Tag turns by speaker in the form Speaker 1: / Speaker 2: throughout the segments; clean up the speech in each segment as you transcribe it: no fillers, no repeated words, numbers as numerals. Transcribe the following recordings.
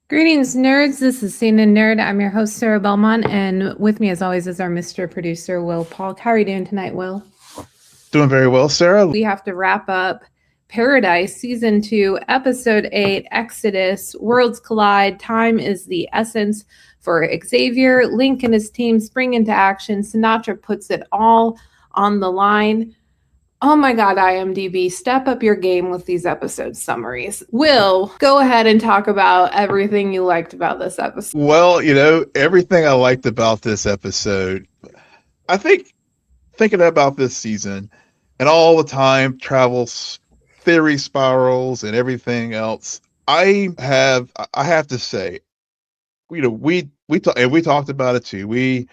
Speaker 1: Greetings, nerds. This is Scene and Nerd. I'm your host, Sarah Belmont, and with me, as always, is our Mr. Producer, Will Paul. How are you doing tonight, Will?
Speaker 2: Doing very well, Sarah.
Speaker 1: We have to wrap up Paradise, Season 2, Episode 8, Exodus, Worlds Collide, Time is the Essence for Xavier. Link and his team spring into action. Sinatra puts it all on the line. Oh my God, IMDb, step up your game with these episode summaries. Will, go ahead and talk about everything you liked about this episode.
Speaker 2: Well, everything I liked about this episode, I think thinking about this season and all the time travels, theory spirals and everything else, I have to say, we talked about it too. We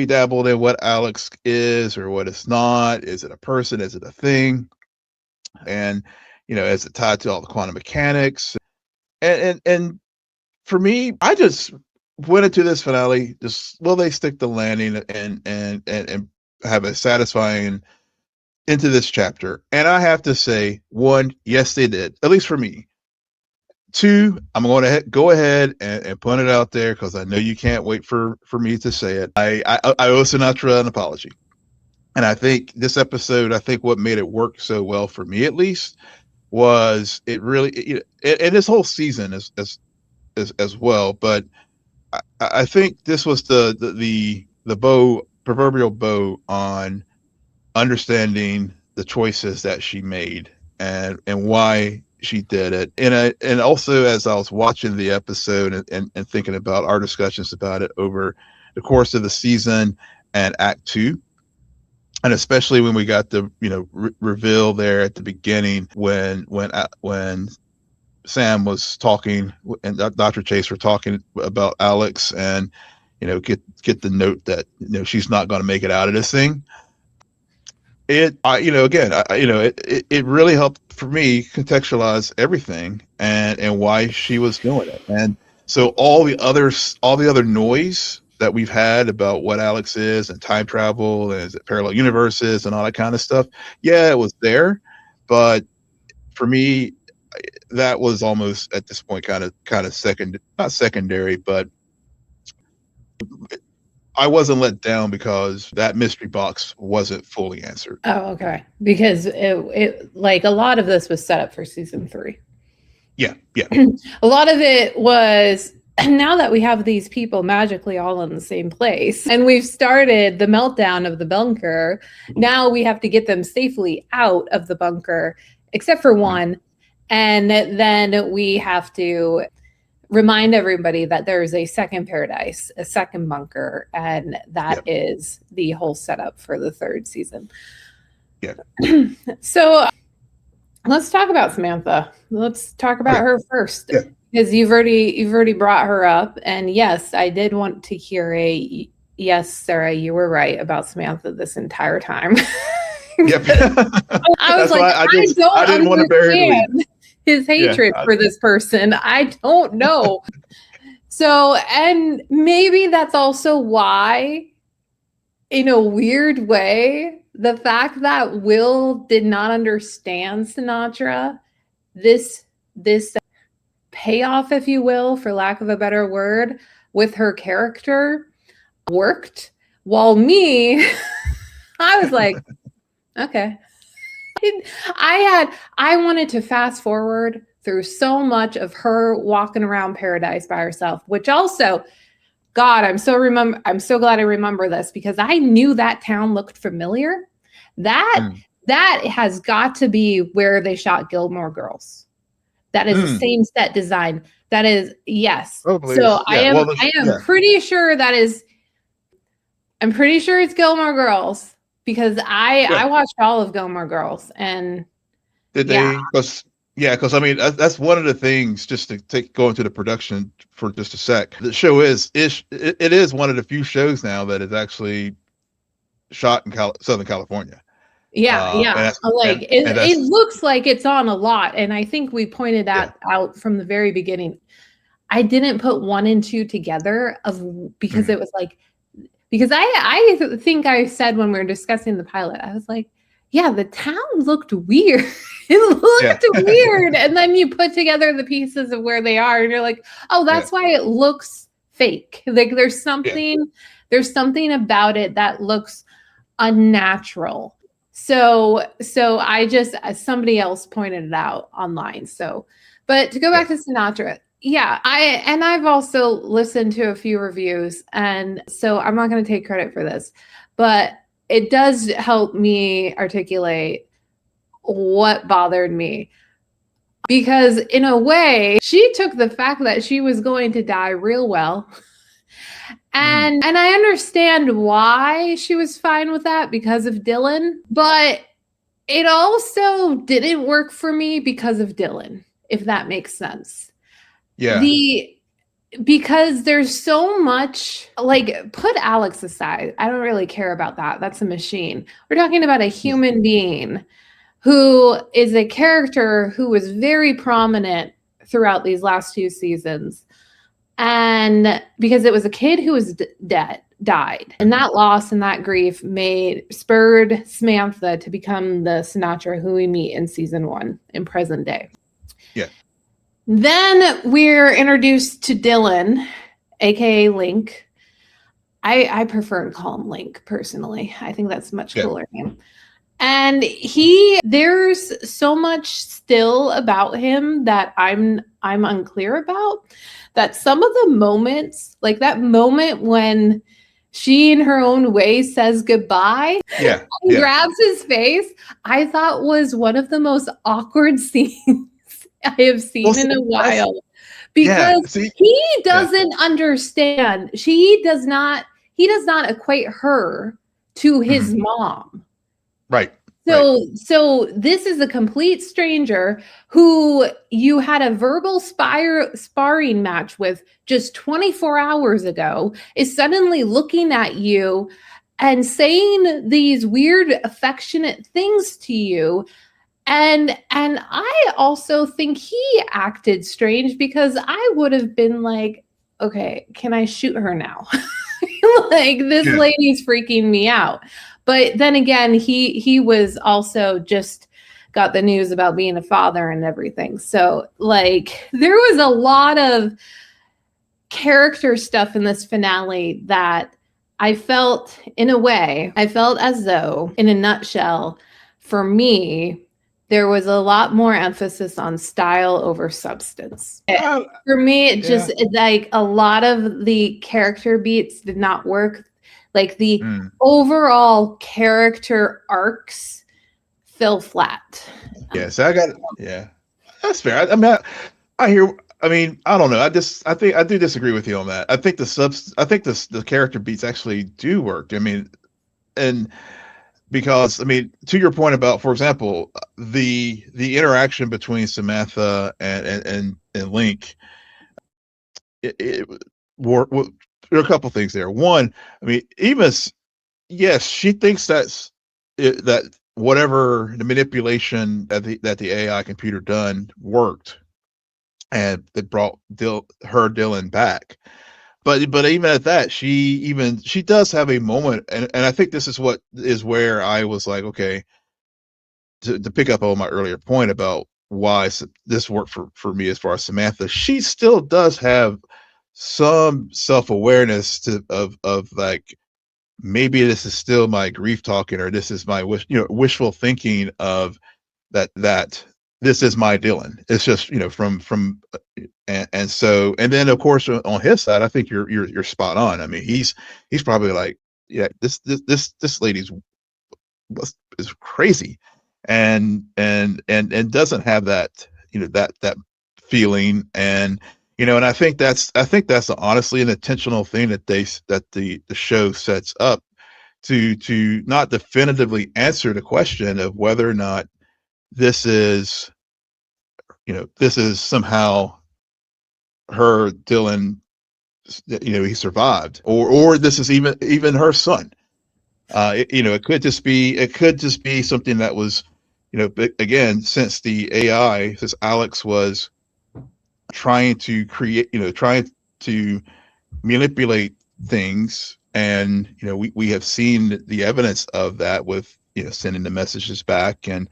Speaker 2: dabbled in what Alex is or what it's not. Is it a person? Is it a thing? And is it tied to all the quantum mechanics? And for me, I just went into this finale. Just will they stick the landing and have a satisfying into this chapter? And I have to say, one, yes, they did. At least for me. Two, I'm going to go ahead and put it out there because I know you can't wait for me to say it. I owe Sinatra an apology. And I think this episode, what made it work so well for me, at least, was it really, and this whole season as well. But I think this was the proverbial bow on understanding the choices that she made and why she did it. And also, as I was watching the episode and thinking about our discussions about it over the course of the season and Act 2, and especially when we got the reveal there at the beginning when Sam was talking and Dr. Chase were talking about Alex and get the note that she's not going to make it out of this thing. It really helped for me contextualize everything and why she was doing it. And so all the other noise that we've had about what Alex is and time travel and is it parallel universes and all that kind of stuff. Yeah, it was there, but for me, that was almost at this point kind of not secondary, but I wasn't let down because that mystery box wasn't fully answered.
Speaker 1: Oh, okay. Because it like a lot of this was set up for season 3.
Speaker 2: Yeah.
Speaker 1: A lot of it was, now that we have these people magically all in the same place and we've started the meltdown of the bunker, now we have to get them safely out of the bunker, except for one. And then we have to remind everybody that there is a second paradise, a second bunker, and that is the whole setup for the third season.
Speaker 2: Yeah.
Speaker 1: So let's talk about Samantha. Let's talk about her first. Yeah. Because you've already brought her up, and yes, I did want to hear yes, Sarah, you were right about Samantha this entire time.
Speaker 2: Yep.
Speaker 1: I was like, I didn't want to bury his hatred for this person. I don't know. So, and maybe that's also why, in a weird way, the fact that Will did not understand Sinatra, this payoff, if you will, for lack of a better word, with her character worked, while me, I was like, okay. I wanted to fast forward through so much of her walking around paradise by herself, which also, God, I'm so glad I remember this because I knew that town looked familiar. That has got to be where they shot Gilmore Girls. That is the same set design. That is, yes.
Speaker 2: Probably
Speaker 1: so I am pretty sure that is. I'm pretty sure it's Gilmore Girls. Because I watched all of Gilmore Girls, and
Speaker 2: did they? Because I mean that's one of the things. Just to go into the production for just a sec. The show it is one of the few shows now that is actually shot in Southern California.
Speaker 1: Yeah. It looks like it's on a lot, and I think we pointed that out from the very beginning. I didn't put 1 and 2 together because it was like. Because I think I said when we were discussing the pilot, I was like, yeah, the town looked weird. It looked weird. And then you put together the pieces of where they are and you're like, oh, that's why it looks fake. Like there's something about it that looks unnatural. So I just, somebody else pointed it out online. So, but to go back to Sinatra, I've also listened to a few reviews, and so I'm not going to take credit for this, but it does help me articulate what bothered me. Because in a way, she took the fact that she was going to die real well. And I understand why she was fine with that because of Dylan, but it also didn't work for me because of Dylan, if that makes sense.
Speaker 2: Yeah.
Speaker 1: Because there's so much, like, put Alex aside. I don't really care about that. That's a machine. We're talking about a human being who is a character who was very prominent throughout these last 2 seasons. And because it was a kid who was died. And that loss and that grief spurred Samantha to become the Sinatra who we meet in season 1 in present day.
Speaker 2: Yeah.
Speaker 1: Then we're introduced to Dylan, aka Link. I prefer to call him Link personally. I think that's a much cooler name. And there's so much still about him that I'm unclear about. That some of the moments, like that moment when she in her own way says goodbye and grabs his face, I thought was one of the most awkward scenes I have seen in a while. Because he doesn't understand. He does not equate her to his mom.
Speaker 2: Right.
Speaker 1: So this is a complete stranger who you had a verbal sparring match with just 24 hours ago, is suddenly looking at you and saying these weird, affectionate things to you. And I also think he acted strange because I would have been like, okay, can I shoot her now? Like, this lady's freaking me out. But then again, he was also just got the news about being a father and everything. So, like, there was a lot of character stuff in this finale that I felt, in a way, as though, in a nutshell, for me, there was a lot more emphasis on style over substance. For me, it just, like, a lot of the character beats did not work. Like, the overall character arcs fell flat.
Speaker 2: That's fair. I don't know. I do disagree with you on that. I think the character beats actually do work. I mean, and because, to your point about, for example, the interaction between Samantha and Link, there are a couple things there. One, she thinks that whatever the manipulation that the AI computer done worked, and it brought Dylan back. But even at that, she does have a moment, and I think this is where I was like, okay, to pick up on my earlier point about why this worked for me as far as Samantha. She still does have some self-awareness of like, maybe this is still my grief talking, or this is my wishful thinking of that this is my Dylan. It's just, and then of course on his side, I think you're spot on. I mean, he's probably like, this lady's is crazy, and doesn't have that, that feeling. And and I think that's honestly an intentional thing that the show sets up to not definitively answer the question of whether or not this is somehow her Dylan, he survived, or this is even her son. It could just be something that was, again, since Alex was trying to trying to manipulate things, and we have seen the evidence of that with sending the messages back, and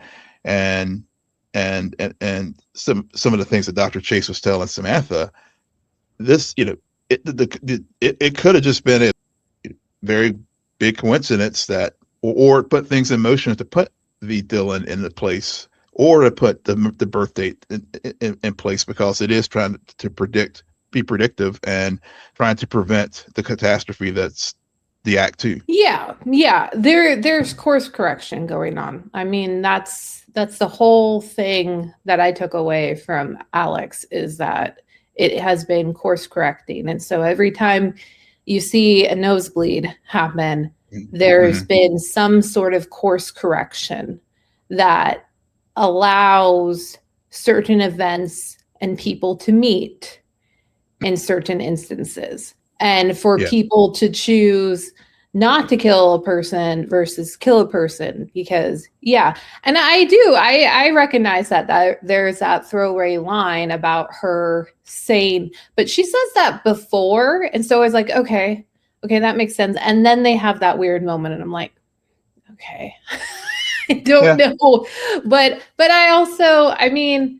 Speaker 2: some of the things that Dr. Chase was telling Samantha. This, it could have just been a very big coincidence that, or put things in motion to put the Dylan in the place, or to put the birth date in place, because it is trying to be predictive, and trying to prevent the catastrophe that's the act 2.
Speaker 1: Yeah. There's course correction going on. I mean, that's the whole thing that I took away from Alex, is that it has been course correcting. And so every time you see a nosebleed happen, there's been some sort of course correction that allows certain events and people to meet in certain instances, and for people to choose not to kill a person versus kill a person. Because and I recognize that there's that throwaway line about her saying, but she says that before, and so I was like, okay, that makes sense. And then they have that weird moment, and I'm like, okay, I don't know, but I also, I mean,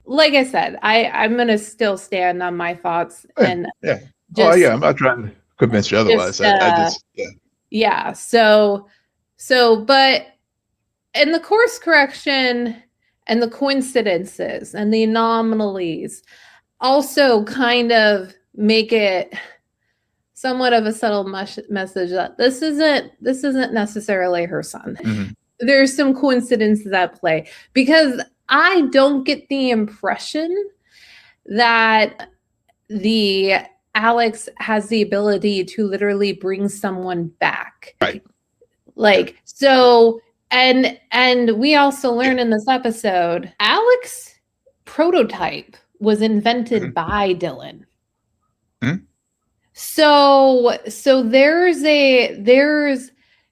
Speaker 1: like I said, I'm gonna still stand on my thoughts, and
Speaker 2: I'm not trying to convince you otherwise.
Speaker 1: But and the course correction and the coincidences and the anomalies also kind of make it somewhat of a subtle message that this isn't necessarily her son. There's some coincidences at play, because I don't get the impression that the Alex has the ability to literally bring someone back.
Speaker 2: Right.
Speaker 1: Like, so, and we also learn in this episode, Alex prototype was invented by Dylan. So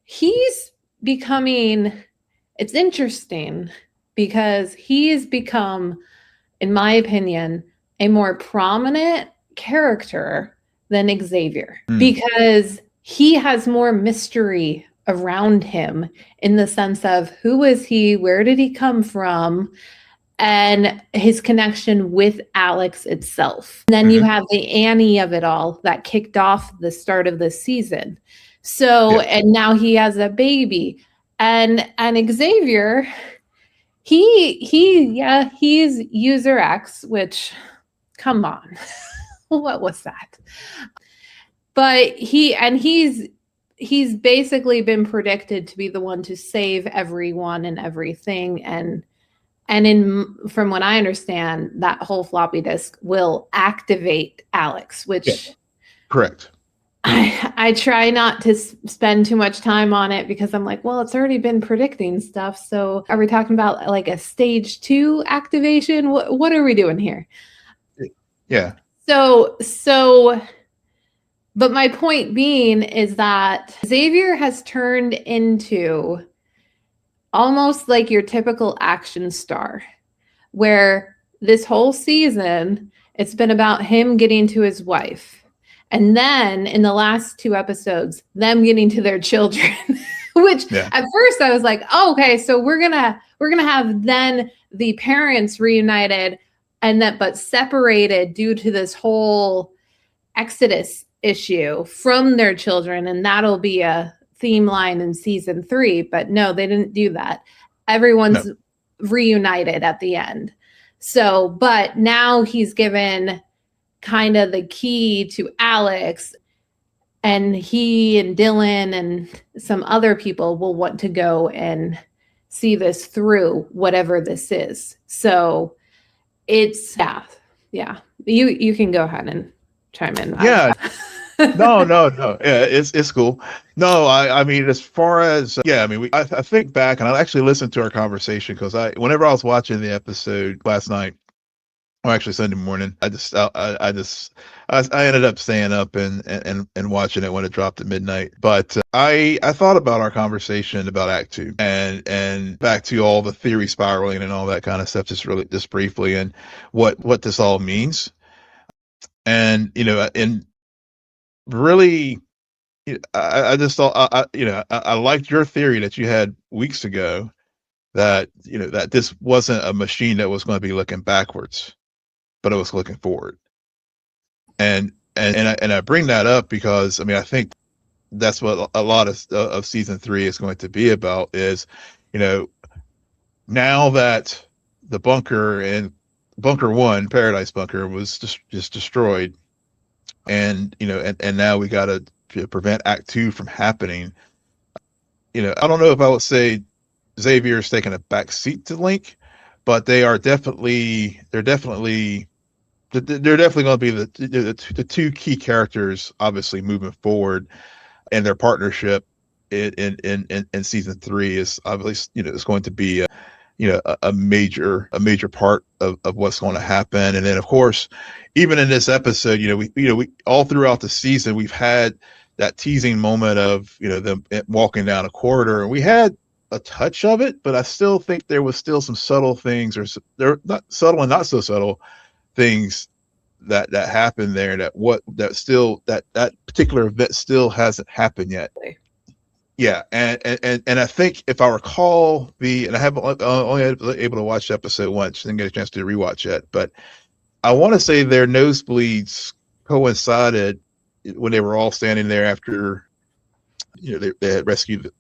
Speaker 1: he's becoming, it's interesting, because he's become, in my opinion, a more prominent character than Xavier, because he has more mystery around him, in the sense of who is he, where did he come from, and his connection with Alex itself. And then you have the Annie of it all that kicked off the start of the season. So, and now he has a baby, and Xavier, he's user X, which, come on, what was that? But he's basically been predicted to be the one to save everyone and everything, and from what I understand, that whole floppy disk will activate Alex, which
Speaker 2: correct.
Speaker 1: I try not to spend too much time on it, because I'm like, well, it's already been predicting stuff. So are we talking about like a stage 2 activation? What are we doing here?
Speaker 2: Yeah.
Speaker 1: So, but my point being is that Xavier has turned into almost like your typical action star, where this whole season, it's been about him getting to his wife. And then in the last 2 episodes, them getting to their children, which at first I was like, oh, okay, so we're gonna have then the parents reunited, but separated due to this whole Exodus issue from their children, and that'll be a theme line in season 3. But no, they didn't do that. Everyone's reunited at the end. So, but now he's given kind of the key to Alex, and he and Dylan and some other people will want to go and see this through, whatever this is. So it's you can go ahead and chime in.
Speaker 2: No. Yeah, it's cool. No, I mean, as far as I think back, and I actually listened to our conversation, because whenever I was watching the episode last night, or actually Sunday morning, I ended up staying up and watching it when it dropped at midnight. But I thought about our conversation about Act 2, and back to all the theory spiraling and all that kind of stuff, just briefly, and what this all means. And and really, I just thought, I liked your theory that you had weeks ago that, that this wasn't a machine that was going to be looking backwards, but it was looking forward. And I bring that up because, I mean, I think that's what a lot of season 3 is going to be about is, now that the bunker and bunker 1, Paradise Bunker, was just destroyed, and and now we got to prevent Act 2 from happening. I don't know if I would say Xavier is taking a back seat to Link, but they're definitely going to be the two key characters, obviously, moving forward, and their partnership in season 3 is obviously, is going to be a major part of what's going to happen. And then, of course, even in this episode, we all throughout the season, we've had that teasing moment of them walking down a corridor, and we had a touch of it, but I still think there was still some subtle things, or they're not subtle and not so subtle things that happened there, that particular event still hasn't happened yet. Yeah, and I think, if I recall, and I haven't only able to watch episode once, didn't get a chance to rewatch yet, but I want to say their nosebleeds coincided when they were all standing there after they had rescued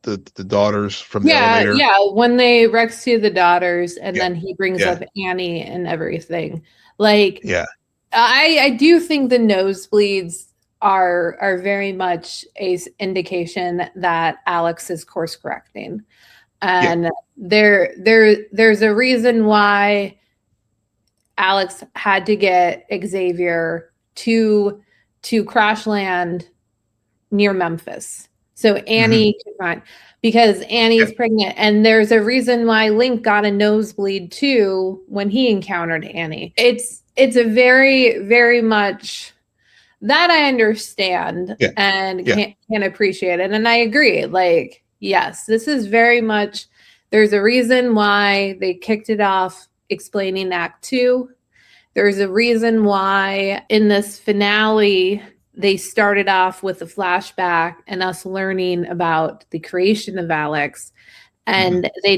Speaker 2: the daughters from the elevator.
Speaker 1: Yeah, when they rescue the daughters, and then he brings
Speaker 2: Yeah.
Speaker 1: up Annie and everything. Like,
Speaker 2: Yeah.
Speaker 1: I do think the nosebleeds are very much a indication that Alex is course correcting, and there's a reason why Alex had to get Xavier to crash land near Memphis, so Annie can find, because Annie's pregnant, and there's a reason why Link got a nosebleed too when he encountered Annie. It's a very, very much that I understand and can appreciate it. And I agree. Like, yes, this is very much, there's a reason why they kicked it off explaining Act 2. There's a reason why in this finale, they started off with a flashback and us learning about the creation of Alex. And they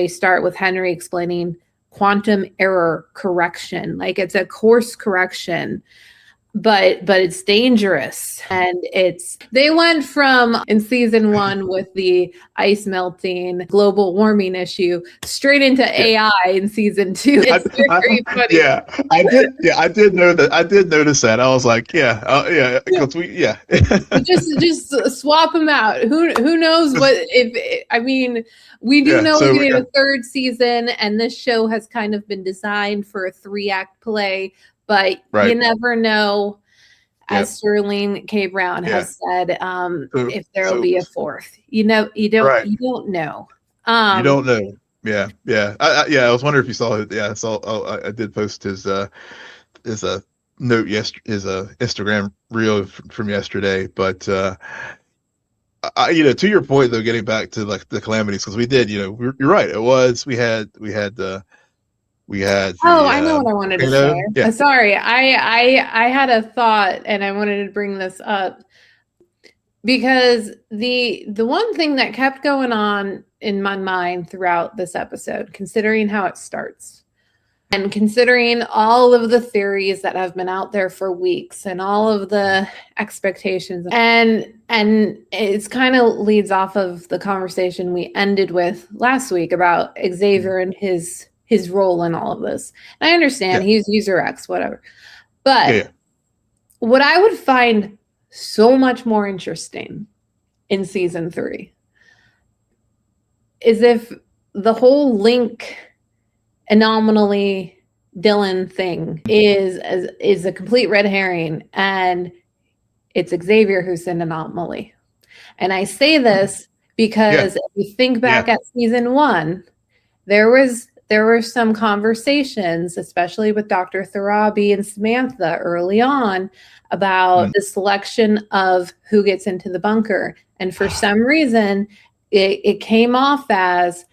Speaker 1: start with Henry explaining quantum error correction. Like, it's a course correction, but it's dangerous. And they went from, in season 1 with the ice melting global warming issue, straight into AI in season 2. It's very funny.
Speaker 2: Yeah, I did know that. I did notice that. I was like, because
Speaker 1: we just swap them out. Who knows what, we do know we're getting a 3rd season, and this show has kind of been designed for a 3-act play. But you never know, as Sterling K. Brown has said, if there will be a 4th. You don't know.
Speaker 2: You don't know. Yeah. I was wondering if you saw it. Yeah, I did post his note his Instagram reel from yesterday. But to your point though, getting back to like the calamities, because we did. You're right. It was we had the
Speaker 1: I know what I wanted to say. Yeah. Sorry, I had a thought, and I wanted to bring this up because the one thing that kept going on in my mind throughout this episode, considering how it starts, and considering all of the theories that have been out there for weeks, and all of the expectations, and it's kind of leads off of the conversation we ended with last week about Xavier and his role in all of this. And I understand he's user X, whatever. But what I would find so much more interesting in season 3 is if the whole Link Anomaly Dylan thing is a complete red herring, and it's Xavier who's an anomaly. And I say this because if you think back at season 1, there were some conversations, especially with Dr. Tharabi and Samantha early on, about the selection of who gets into the bunker. And for some reason, it came off as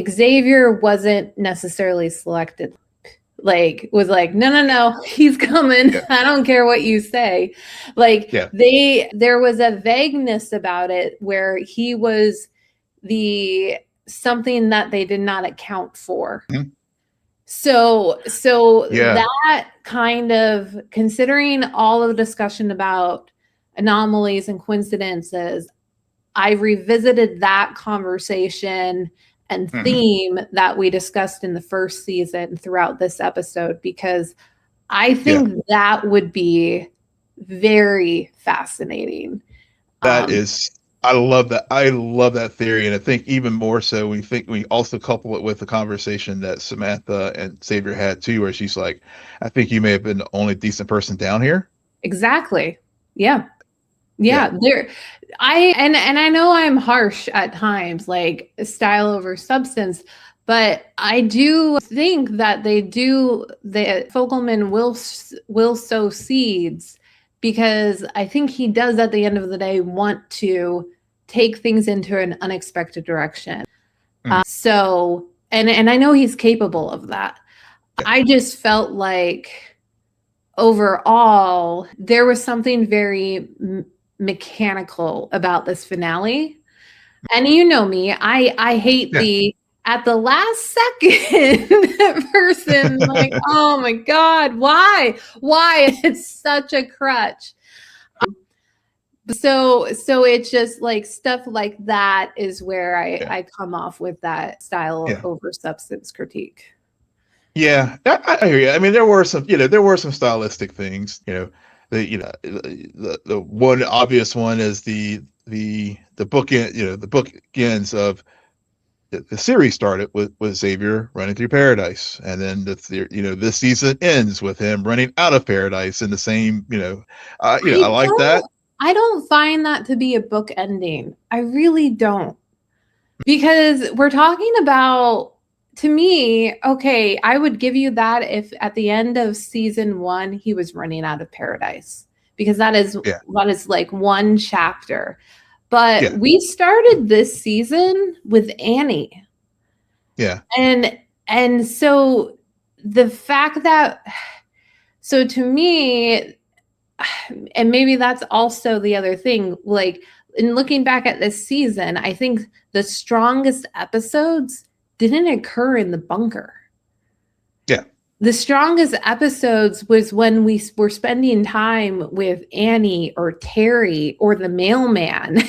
Speaker 1: Xavier wasn't necessarily selected. like was like, no, he's coming.
Speaker 2: Yeah.
Speaker 1: I don't care what you say. Like
Speaker 2: Yeah.
Speaker 1: there was a vagueness about it where he was the something that they did not account for.
Speaker 2: Mhm.
Speaker 1: So
Speaker 2: Yeah.
Speaker 1: that kind of, considering all of the discussion about anomalies and coincidences, I revisited that conversation and
Speaker 2: Mhm.
Speaker 1: theme that we discussed in the first season throughout this episode, because I
Speaker 2: Yeah.
Speaker 1: think that would be very fascinating.
Speaker 2: That is, I love that. I love that theory. And I think even more so, we also couple it with the conversation that Samantha and Xavier had too, where she's like, I think you may have been the only decent person down here.
Speaker 1: Exactly. Yeah.
Speaker 2: Yeah.
Speaker 1: Yeah, and I know I'm harsh at times, like style over substance, but I do think that that Fogelman will sow seeds, because I think he does at the end of the day want to take things into an unexpected direction.
Speaker 2: Mm.
Speaker 1: So, and I know he's capable of that.
Speaker 2: Yeah.
Speaker 1: I just felt like overall there was something very mechanical about this finale. And you know me, I hate
Speaker 2: Yeah.
Speaker 1: the at the last second person, like, oh my God, why? It's such a crutch. So it's just like stuff like that is where
Speaker 2: Yeah.
Speaker 1: I come off with that style
Speaker 2: Yeah.
Speaker 1: over substance critique.
Speaker 2: Yeah. I hear you. I mean, there were some stylistic things, the one obvious one is the bookend, the bookends of the series started with Xavier running through paradise, and then this season ends with him running out of paradise in the same. I like that.
Speaker 1: I don't find that to be a book ending. I really don't. Because we're talking about, to me, okay, I would give you that if at the end of season 1 he was running out of paradise, because that is
Speaker 2: Yeah.
Speaker 1: like one chapter. But
Speaker 2: Yeah.
Speaker 1: we started this season with Annie.
Speaker 2: Yeah.
Speaker 1: And so the fact that, so to me, and maybe that's also the other thing, like in looking back at this season, I think the strongest episodes didn't occur in the bunker.
Speaker 2: Yeah.
Speaker 1: The strongest episodes was when we were spending time with Annie or Terry or the mailman.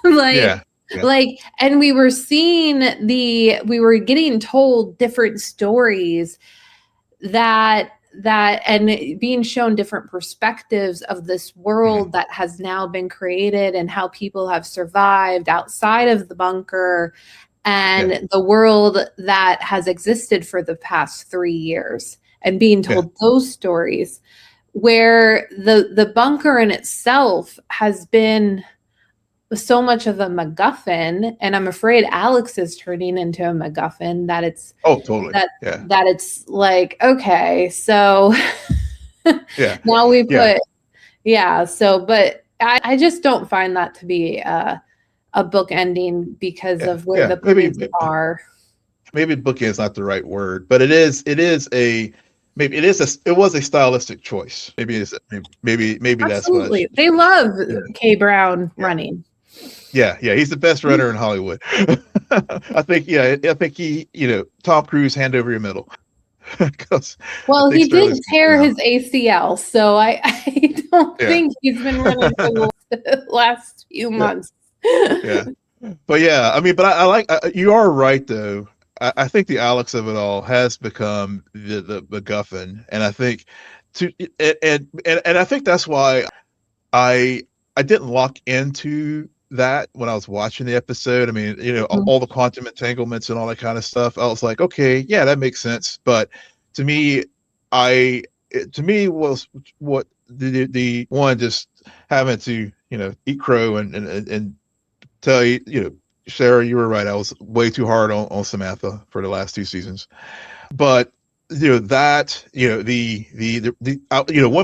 Speaker 1: like
Speaker 2: Yeah. Yeah.
Speaker 1: like and we were getting told different stories that and being shown different perspectives of this world that has now been created, and how people have survived outside of the bunker, and the world that has existed for the past 3 years, and being told those stories, where the bunker in itself has been so much of a MacGuffin, and I'm afraid Alex is turning into a MacGuffin, that it's
Speaker 2: Totally.
Speaker 1: that it's like, okay, so
Speaker 2: Yeah.
Speaker 1: now we put but I just don't find that to be a book ending because of where the points are.
Speaker 2: Maybe booking is not the right word, but it was a stylistic choice. Maybe that's what
Speaker 1: Absolutely. They love K. Brown running.
Speaker 2: Yeah, he's the best runner in Hollywood. I think he, Tom Cruise, hand over your medal.
Speaker 1: Well, he did tear his ACL, so I don't think he's been running for the last few months.
Speaker 2: Yeah. But yeah, I mean, but I like, you are right though. I think the Alex of it all has become the MacGuffin, and I think and I think that's why I didn't lock into that when I was watching the episode. I mean, all the quantum entanglements and all that kind of stuff. I was like, okay, yeah, that makes sense. But to me, was what the one, just having to eat crow and tell you, Sarah, you were right. I was way too hard on Samantha for the last 2 seasons. But one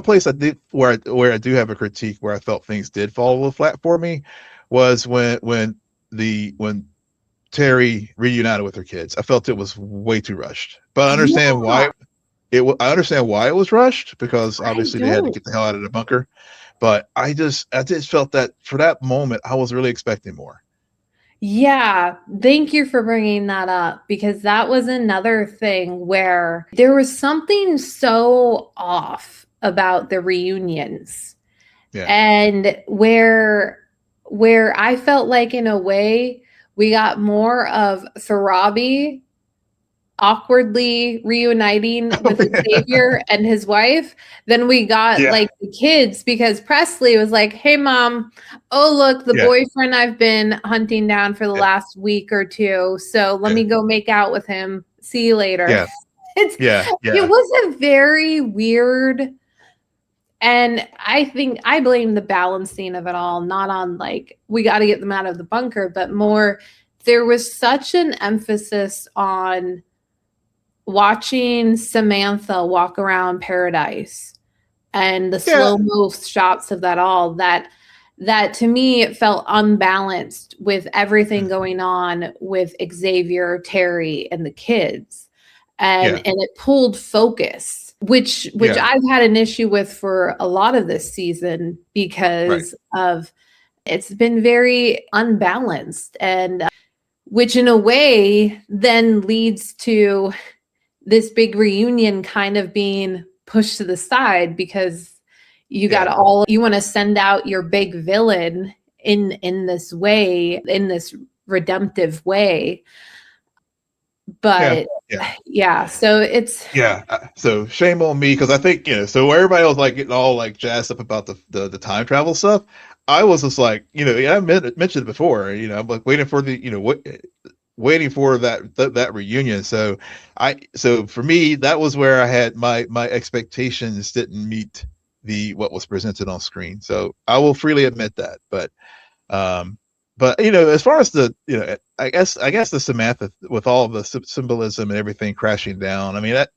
Speaker 2: place I did where I do have a critique, where I felt things did fall a little flat for me, was when Terry reunited with her kids. I felt it was way too rushed, but I understand why. I understand why it was rushed, because
Speaker 1: I
Speaker 2: obviously they had to
Speaker 1: don't.
Speaker 2: get the hell out of the bunker. But I just felt that for that moment, I was really expecting more.
Speaker 1: Yeah, thank you for bringing that up because that was another thing where there was something so off about the reunions.
Speaker 2: Yeah.
Speaker 1: And where I felt like in a way we got more of Sarabi awkwardly reuniting with Xavier and his wife than we got
Speaker 2: Yeah.
Speaker 1: like the kids, because Presley was like, "Hey mom, oh look, the
Speaker 2: Yeah.
Speaker 1: boyfriend I've been hunting down for the
Speaker 2: Yeah.
Speaker 1: last week or two, so let
Speaker 2: Yeah.
Speaker 1: me go make out with him. See you later."
Speaker 2: Yeah.
Speaker 1: It's
Speaker 2: Yeah.
Speaker 1: it
Speaker 2: Yeah.
Speaker 1: was a very weird, and I think I blame the balancing of it all, not on like we got to get them out of the bunker, but more there was such an emphasis on watching Samantha walk around paradise and the
Speaker 2: Yeah.
Speaker 1: slow-mo shots of that all, that to me it felt unbalanced with everything
Speaker 2: Mm.
Speaker 1: going on with Xavier, Terry, and the kids. And
Speaker 2: Yeah.
Speaker 1: it pulled focus, which
Speaker 2: Yeah.
Speaker 1: I've had an issue with for a lot of this season
Speaker 2: Right.
Speaker 1: because of it's been very unbalanced, and which in a way then leads to this big reunion kind of being pushed to the side because you got
Speaker 2: Yeah.
Speaker 1: all you want to send out your big villain in this way, in this redemptive way.
Speaker 2: Yeah.
Speaker 1: But
Speaker 2: Yeah.
Speaker 1: yeah, so it's
Speaker 2: Yeah. So shame on me, because I think, so where everybody was like getting all like jazzed up about the time travel stuff, I was just like, I mentioned it before, I'm like waiting for waiting for that reunion. So for me, that was where I had my expectations didn't meet the what was presented on screen. So I will freely admit that. Um, but as far as I guess the Samantha with all the symbolism and everything crashing down. I mean that,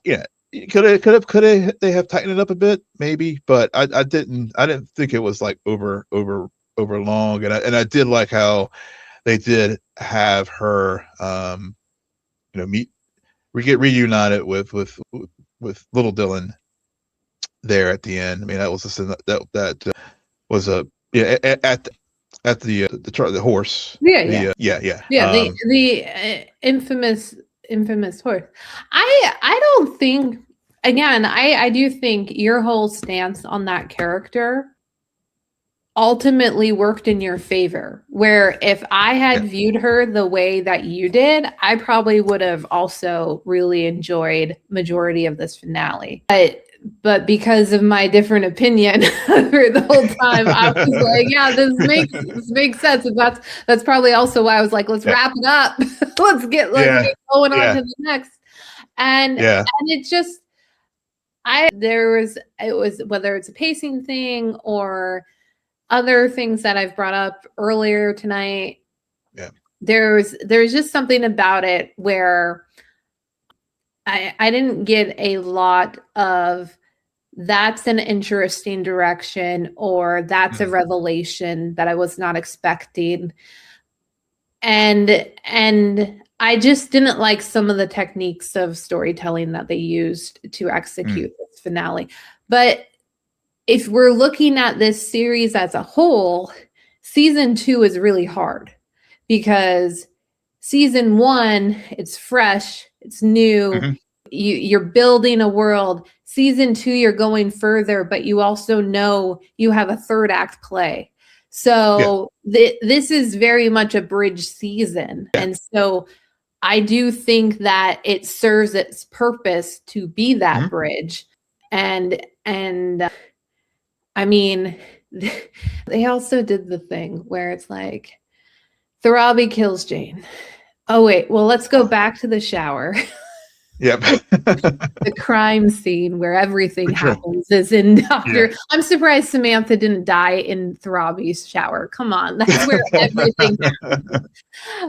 Speaker 2: yeah, could have they have tightened it up a bit maybe, but I didn't think it was like over long, and I did like how they did have her meet we get reunited with little Dylan there at the end. I mean, that was just that was a yeah at the horse.
Speaker 1: yeah,
Speaker 2: The
Speaker 1: yeah.
Speaker 2: yeah, yeah.
Speaker 1: Yeah, the infamous horse. I don't think, again, I do think your whole stance on that character ultimately worked in your favor. Where if I
Speaker 2: Yeah.
Speaker 1: had viewed her the way that you did, I probably would have also really enjoyed majority of this finale. But because of my different opinion for the whole time, I was like, yeah, this makes sense. And that's probably also why I was like, let's
Speaker 2: Yeah.
Speaker 1: wrap it up. let's
Speaker 2: Yeah.
Speaker 1: get going on
Speaker 2: Yeah.
Speaker 1: to the next. And
Speaker 2: Yeah.
Speaker 1: it just it was whether it's a pacing thing or other things that I've brought up earlier tonight.
Speaker 2: Yeah.
Speaker 1: There's just something about it where I didn't get a lot of that's an interesting direction or that's a
Speaker 2: Mhm.
Speaker 1: revelation that I was not expecting. And I just didn't like some of the techniques of storytelling that they used to
Speaker 2: Mm.
Speaker 1: execute this finale. But if we're looking at this series as a whole, season 2 is really hard because season 1, it's fresh, it's new,
Speaker 2: Mhm.
Speaker 1: you're building a world. Season 2, you're going further, but you also know you have a third act play.
Speaker 2: Yeah.
Speaker 1: So this is very much a bridge season.
Speaker 2: Yeah.
Speaker 1: And so I do think that it serves its purpose to be that
Speaker 2: Mhm.
Speaker 1: bridge. And I mean, they also did the thing where it's like Tharabi kills Jane. Oh wait, well let's go back to the shower.
Speaker 2: Yep.
Speaker 1: The crime scene where everything
Speaker 2: Sure.
Speaker 1: happens is in
Speaker 2: Yeah.
Speaker 1: Doctor. I'm surprised Samantha didn't die in Tharabi's shower. Come on, that's where everything happens.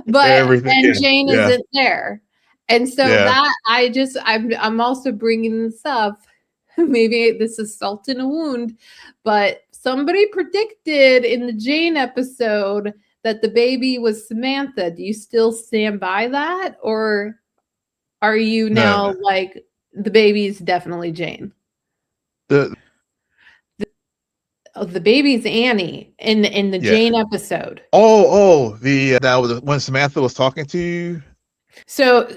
Speaker 1: But
Speaker 2: Everything.
Speaker 1: and
Speaker 2: Yeah.
Speaker 1: Jane
Speaker 2: Yeah.
Speaker 1: isn't there, and so
Speaker 2: Yeah.
Speaker 1: that I'm also bringing this up. Maybe this is salt in a wound, but somebody predicted in the Jane episode that the baby was Samantha. Do you still stand by that, or are you
Speaker 2: No.
Speaker 1: now like the baby's definitely Jane.
Speaker 2: The
Speaker 1: The baby's Annie in the Jane episode.
Speaker 2: That was when Samantha was talking to you.
Speaker 1: So,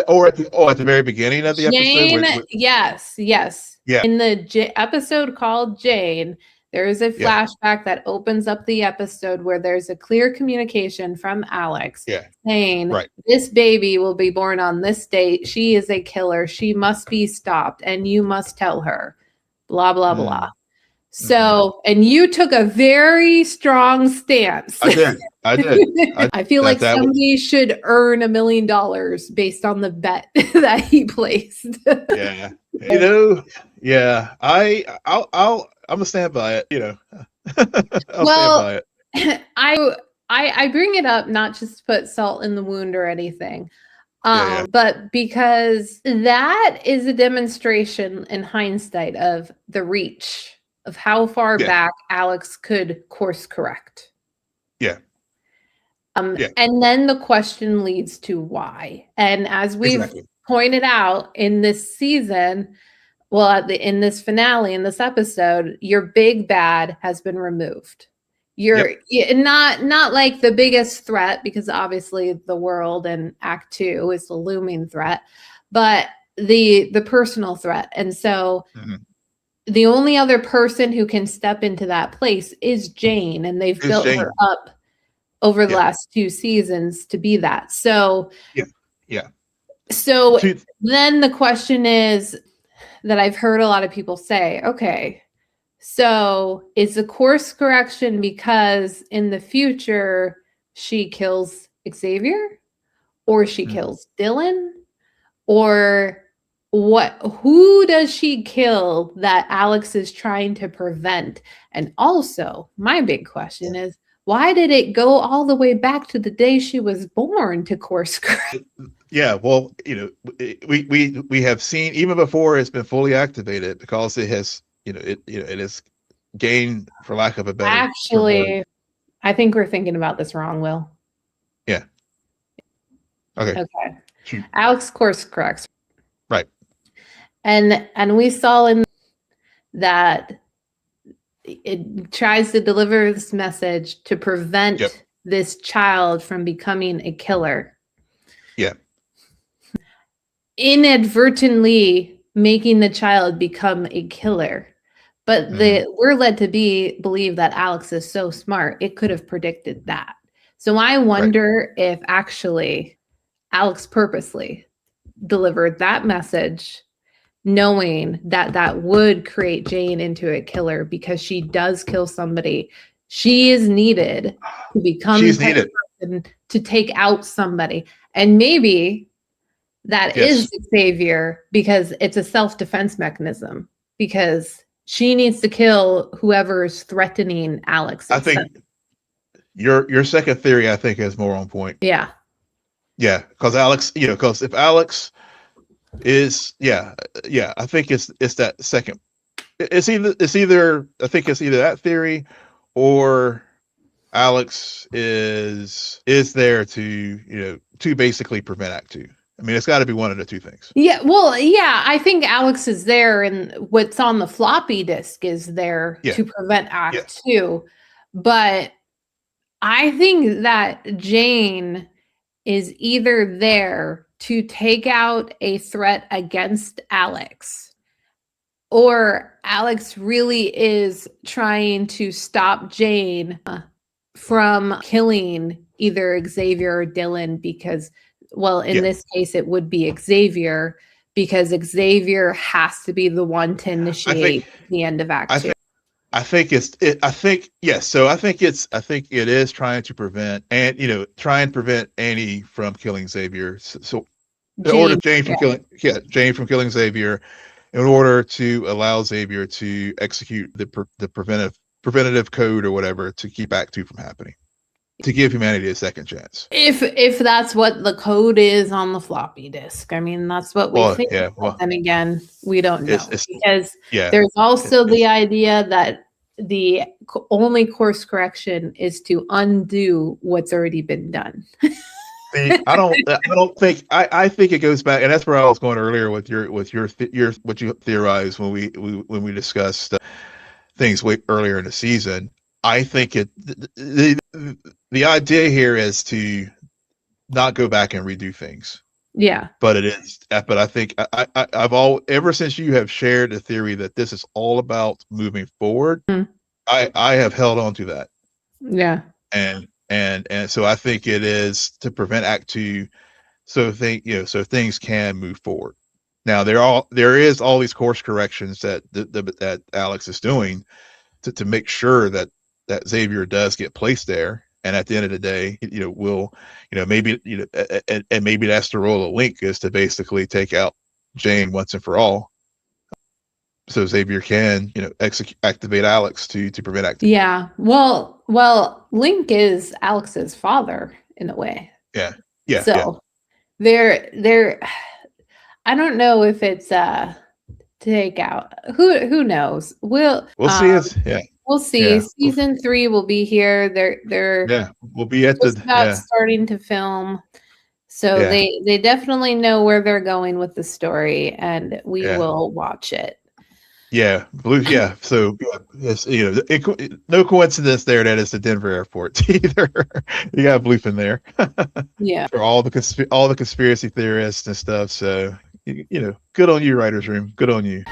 Speaker 2: or at the very beginning of the
Speaker 1: Jane,
Speaker 2: episode.
Speaker 1: yes.
Speaker 2: Yeah.
Speaker 1: In the episode called Jane, there is a flashback that opens up the episode where there's a clear communication from Alex saying, this baby will be born on this date. She is a killer. She must be stopped, and you must tell her. Blah, blah, blah. So, and you took a very strong stance.
Speaker 2: I did.
Speaker 1: I feel like somebody should earn $1 million based on the bet that he placed.
Speaker 2: Yeah. I'm gonna stand by it, I'll stand by it.
Speaker 1: I bring it up not just to put salt in the wound or anything. But because that is a demonstration in hindsight of the reach of how far back Alex could course correct. And then the question leads to why. And as we've pointed out in this season, in this finale, in this episode, your big bad has been removed. You're not like the biggest threat, because obviously the world in Act 2 is the looming threat, but the personal threat. And so the only other person who can step into that place is Jane, and they've built her up over the last 2 seasons to be that. So So then the question is that I've heard a lot of people say, okay, so is the course correction because in the future she kills Xavier, or she kills Dylan, or who does she kill that Alex is trying to prevent? And also, my big question is, why did it go all the way back to the day she was born to course correct?
Speaker 2: Yeah, well, we have seen even before it's been fully activated, because it has, it has gained, for lack of a better
Speaker 1: Actually, I think we're thinking about this wrong, Will.
Speaker 2: Yeah. Okay.
Speaker 1: Alex course corrects.
Speaker 2: Right.
Speaker 1: And we saw in that it tries to deliver this message to prevent this child from becoming a killer.
Speaker 2: Yeah.
Speaker 1: Inadvertently making the child become a killer. But we're led to believe that Alex is so smart, it could have predicted that. So I wonder if actually Alex purposely delivered that message, knowing that that would create Jane into a killer, because she does kill somebody. She is needed to become the person to take out somebody. And maybe that is Xavier, because it's a self-defense mechanism, because she needs to kill whoever is threatening Alex.
Speaker 2: I think your second theory, I think, is more on point.
Speaker 1: Yeah.
Speaker 2: Yeah, because Alex, because if Alex is, I think it's that second. It's either I think it's either that theory, or Alex is there to to basically prevent Act 2. I mean, it's got to be one of the two things.
Speaker 1: Yeah, well, yeah, I think Alex is there, and what's on the floppy disk is there to prevent Act 2. But I think that Jane is either there to take out a threat against Alex, or Alex really is trying to stop Jane from killing either Xavier or Dylan, because, well, in this case, it would be Xavier, because Xavier has to be the one to initiate the end of Act 2.
Speaker 2: I think yes. So I think it is trying to prevent, and try and prevent Annie from killing Xavier. So in order Jane from killing Xavier, in order to allow Xavier to execute the preventative code or whatever to keep Act 2 from happening, to give humanity a second chance.
Speaker 1: If that's what the code is on the floppy disk, I mean, that's what we think. And again, we don't know, because there's also the idea that the only course correction is to undo what's already been done.
Speaker 2: See, I think it goes back, and that's where I was going earlier with your what you theorized when when we discussed things way earlier in the season. I think the idea here is to not go back and redo things,
Speaker 1: Yeah.
Speaker 2: but I think I've all ever since you have shared the theory that this is all about moving forward.
Speaker 1: Mm.
Speaker 2: I have held on to that,
Speaker 1: Yeah.
Speaker 2: and so I think it is to prevent Act Two, so things can move forward. Now there is all these course corrections that Alex is doing to make sure that Xavier does get placed there. And at the end of the day, we'll, maybe, and maybe that's the role of Link, is to basically take out Jane once and for all, so Xavier can, activate Alex to prevent activity.
Speaker 1: Yeah. Well, Link is Alex's father in a way.
Speaker 2: Yeah, yeah,
Speaker 1: So they're I don't know if it's take out. Who knows?
Speaker 2: We'll see.
Speaker 1: We'll see.
Speaker 2: Yeah.
Speaker 1: Season 3 will be here. They're
Speaker 2: Yeah, we'll be at
Speaker 1: just about starting to film. So
Speaker 2: Yeah.
Speaker 1: they definitely know where they're going with the story, and we will watch it.
Speaker 2: Yeah, So yes, no coincidence there that it's the Denver airport either. You got Bloop in there.
Speaker 1: Yeah.
Speaker 2: For all the conspiracy theorists and stuff. So good on you, writers room. Good on you.